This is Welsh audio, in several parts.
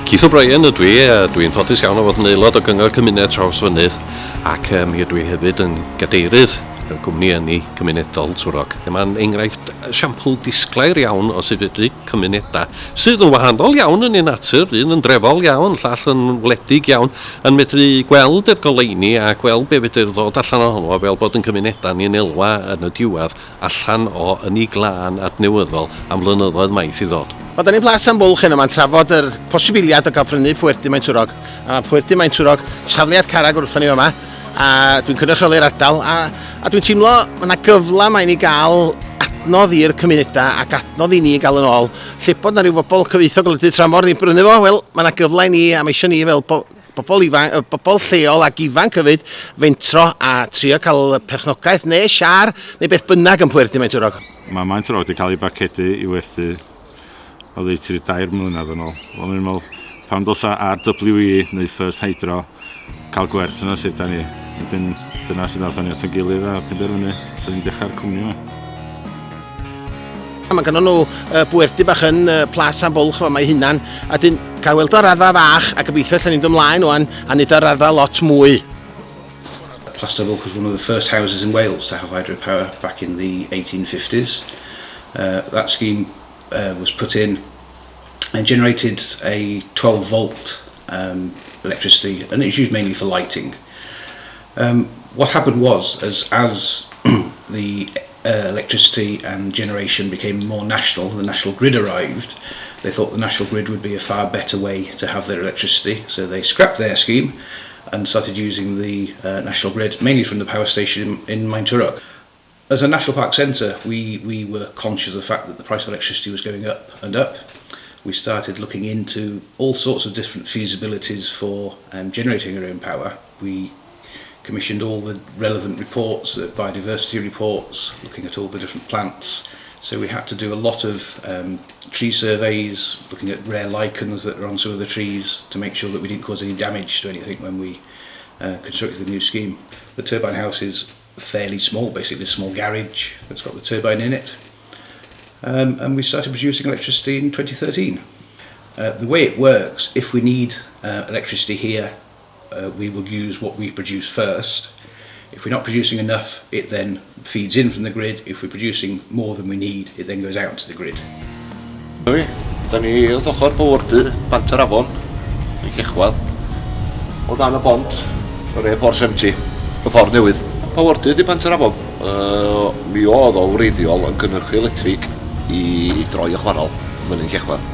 Keith O'Brien ydw i, dwi'n ffodus iawn o fod yn aelod o gyngor cymuned Trawsfynydd ac mi ydw i hefyd yn gadeirydd y gwmni Ynni cymunedol Twrog. Mae'n enghraifft siampl disglair iawn o sut fedru cymunedau sydd yn wahanol iawn yn ei natur, un yn drefol iawn, llall yn wledig iawn, yn medru gweld yr goleuni a gweld be fedr ddod allan ohono fel bod yn cymunedau ni'n elwa yn y diwedd allan o Ynni Glân adnewyddol am flynyddoedd maith i ddod. Wel, da ni'n Plas am Bwlch hyn yma'n trafod yr posibiliad o gael prynu Pwerdy Maen Twrog. A Pwerdy Maen Twrog, safliad carreg wrthon ni yma, a dwi'n cynrychioli'r ardal, a dwi'n teimlo mae yna gyfle mae ni gael adnodd i'r cymunedau ac adnodd i ni gael yn ôl. Lle bod yna rhyw bobl cyfeithio golygu tramor ni'n brynu fo, wel, mae yna gyfle i ni, a mae eisiau ni fel bobl lleol ac ifanc hefyd fentro a trio cael perchnogaeth neu siar neu beth bynnag yn Pwerdy Maen Twrog. Mae Maen Twrog wedi cael ei bacedu i werthu o ddeutyr 2 mlynedd yn ôl. Wel, mi'n meddwl, pan dylsa RWE neu First Hydro cael gwerth yna sut da ni. Dyna sydd nath ni at y gilydd a penderfynu sydd ni'n dechrau'r cwmni yma. Mae ganddyn nhw bwerdy bach yn Plas am Bwlch yma ei hunan, a dyn cael weld o'r raddfa fach a gobeithio allan ni'n dod ymlaen o'n a nid o'r raddfa lot mwy. Plas am Bwlch was one of the first houses in Wales to have hydropower back in the 1850s. That scheme was put in and generated a 12-volt electricity, and it's used mainly for lighting. What happened was, as the electricity and generation became more national, the national grid arrived, they thought the national grid would be a far better way to have their electricity, so they scrapped their scheme and started using the national grid, mainly from the power station in Ynni Twrog. As a national park centre, we were conscious of the fact that the price of electricity was going up and up. We started looking into all sorts of different feasibilities for generating our own power. We commissioned all the relevant reports, biodiversity reports, looking at all the different plants. So we had to do a lot of tree surveys, looking at rare lichens that are on some of the trees to make sure that we didn't cause any damage to anything when we constructed the new scheme. The turbine house is fairly small, basically a small garage that's got the turbine in it. And we started producing electricity in 2013. The way it works, if we need electricity here, we will use what we produce first. If we're not producing enough, it then feeds in from the grid. If we're producing more than we need, it then goes out to the grid. Da ni wrth ochr Pwerdy, Bant yr Afon, yn Cechwedd, o dan y bont, yr E470, y ffordd newydd. Pwerdy di Bant yr Afon. Mi oedd o wreiddiol yn gynnyrchu electric i droi y chwannol yn Cechwedd.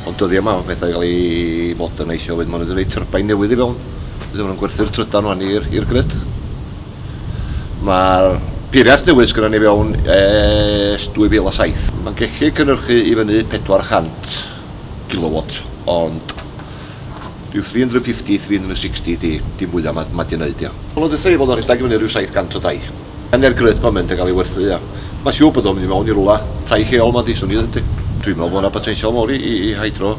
Ond dyddiau yma, pethau gael ei moderneisio, wedyn maen nhw'n gwneud tyrbain newydd i fewn. Wedyn maen nhw'n gwerthu'r trydan wan i'r grid. Mae'r peiriant newydd sgynna ni fewn 2007. Mae'n gallu cynnyrchu i fyny 400 kilowatt, ond rhyw 350-360 di mwyaf mae di wneud, ia. Ond dwi'n dweud bod o'n rhedeg i fyny rhyw 700 o dai. Yn grid mae'n mynd a gael ei werthu, ia. Mae siŵr bod o'n mynd i mewn i rwla tai lleol mae'n diswn i ddyn. Dwi'n meddwl bod yna potensial mawr i hydro